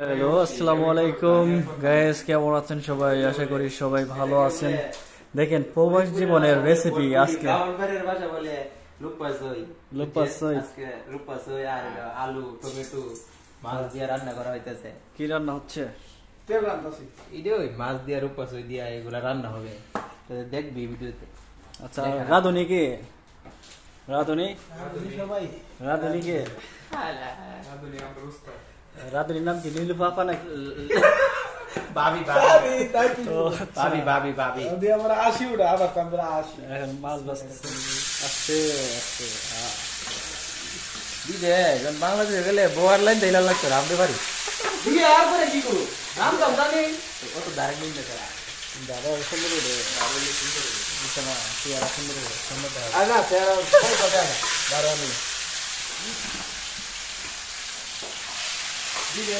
Hello, আসসালামু আলাইকুম guys, কেমন আছেন সবাই? আশা করি সবাই ভালো আছেন। দেখেন প্রবাস জীবনের রেসিপি আজকে আলু টমেটো মাছ দিয়ে রান্না করা হইতেছে। কি রান্না হচ্ছে? তেল রান্নাছি ওই মাছ দিয়ে রূপাসই দিয়া এগুলা রান্না হবে, দেখবি ভিডিওতে। আচ্ছা, রাঁধুনি কে? রাঁধুনি রাঁধুনি কে? রাঁধুনির নাম কি? নীলু পাপা নাকি? ভাবি ভাবি ভাবি ভাবি আমরা আসি ওটা আবার আমরা আসি এখন মাছ বাঁচতে আস্তে আস্তে দিদে যখন বাংলাদেশে গেলে বোয়ার লাইন দিলা লাগতো রামদে বাড়ি দিয়ে আর করে কি করব নাম দাম জানি কত ডাইরেক্ট নিতে করা দাদা সুন্দর রে বিছানা চেয়ার সুন্দর রে সুন্দর দাদা আনা তেরা কই কথা না দাঁড়ানি দিয়ে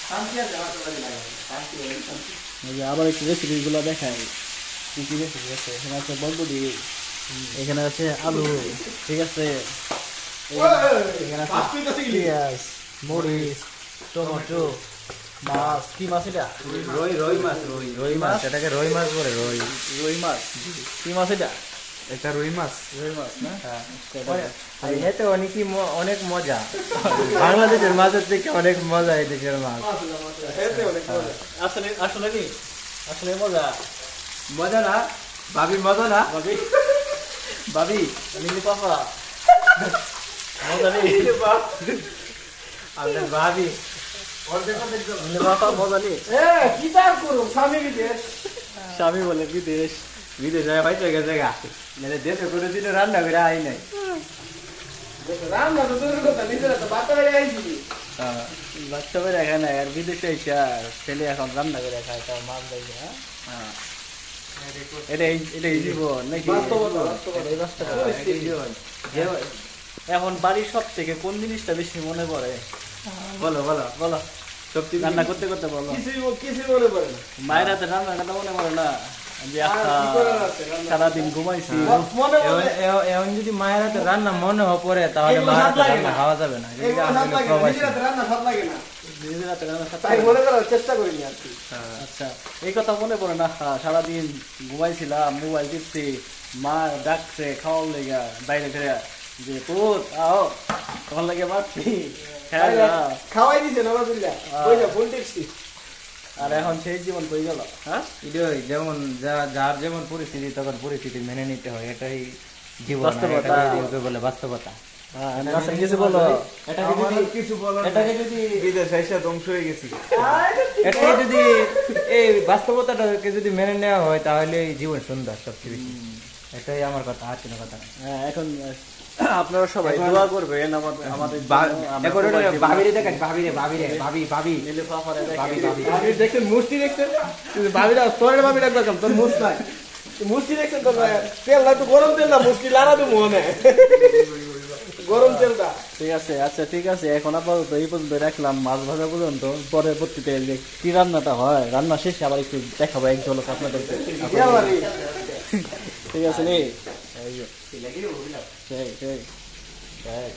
শান্তি আর যাওয়া তো লাগে শান্তি হলে শান্তি। এই যে আবার একটু রেসিপি গুলো দেখাই। কি কি রেসিপি আছে? এখানে আছে বরবটি, এখানে আছে আলু, ঠিক আছে, এখানে আছে পেঁয়াজ, মরিচ, টমেটো, মাছ। কি মাছ এটা? রই রই মাছ রই রই মাছ, এটাকে রই মাছ বলে। রই রুই মাছ। কি মাছ এটা? এটা রুই মাছ। রুই মাছ না? আর এতে অনেক মজা, বাংলাদেশের মাছের থেকে অনেক মজা এই দেশের মাছ। খেতে অনেক মজা আসলে আসলে কি আসলে মজা মজা না ভাবি, মজা না ভাবি? ভাবি। নীলু পাপা মজা নেই? আপনার ভাবি নীলু পাপা মজা নেই? এ কি তার করব স্বামী বিদেশ স্বামী বলে বিদেশ। বিদেশে হয়তো গেছে গা, নাহলে দেশে কোনো দিন রান্না করে আই নাই। রান্না তো দূরের কথা নিজেরা তো বাতা বেড়ে আইছি বাচ্চা বেড়ে এখানে আর বিদেশে এসে আর ছেলে এখন রান্না করে খায়, তার মাছ দেখে। হ্যাঁ, এটাই জীবন নাকি? বাস্তবতা, এটাই বাস্তবতা, এটাই জীবন। এখন বাড়ির সব থেকে কোন জিনিসটা বেশি মনে পড়ে? বলো বলো বলো, সত্যি রান্না করতে করতে বলো। কিছুই মনে পড়ে না মায়ের হাতে রান্নার কথা মনে পড়ে না? যে আর কি করে রাতে রান্না? সারাদিন ঘুমাইছি। মনে পড়ে এখন যদি মায়ের হাতে রান্না মনে পড়ে তাহলে এগুলো মায়ের স্বাদ হাতে লাগে রান্না না। খাওয়া যাবে না। এগুলো স্বাদ লাগে না, নিজের হাতে রান্না স্বাদ লাগে না, নিজের হাতে রান্না খাতে তাই মনে করার চেষ্টা করিনি আর কি। আচ্ছা, এই কথা মনে পড়ে না? সারাদিন ঘুমাইছিলাম, মোবাইল টিপছি, মা ডাকছে খাওয়ার লেগা বাইরে ফেরে, যে পুত আও তোমার লাগে মারছি, হ্যাঁ না। খাওয়াই দিছে নবাবুল্লাহ ওই না ফুল টিপসি। আর এখন সেই জীবন কই গেল? হ্যাঁ, এটাই যেমন যার যেমন পরিস্থিতি তখন পরিস্থিতি মেনে নিতে হয়, এটাই জীবন, বাস্তবতা। এটাই বলে বাস্তবতা। আচ্ছা, কিছু বলো। এটাকে যদি কিছু বলার এটাকে যদি বিদেশ এসে ধ্বংস হয়ে গেছি। এটাকে যদি এই বাস্তবতাটাকে যদি মেনে নেওয়া হয় তাহলে এই জীবন সুন্দর সবচেয়ে বেশি। এটাই আমার কথা, আর কোনো কথা না। হ্যাঁ, এখন আপনারা সবাই দোয়া করবেন আমাদের এখন ওটা ভাবিরে দেখেন, ভাবিরে ভাবিরে ভাবি ভাবি নীলু পাপারে ভাবি দেখে। ভাবি ভাবি দেখছেন মুষ্টি দেখছেন ভাবিরা তোর ভাবি রাখবা কেন তোর মুস নাই মুষ্টি দেখছেন তোর তেল না তো গরম তেল না মুষ্টি লাড়া তো মনে গরম তেলটা। ঠিক আছে, আচ্ছা ঠিক আছে, এখন আপাতত এই পর্যন্ত রাখলাম, মাছ ভাজা পর্যন্ত। পরবর্তীতে যে কি রান্নাটা হয়, রান্না শেষে আবার একটু দেখাবো এক ঝলক আপনাদেরকে। ঠিক আছে নি? সেই সেই সেই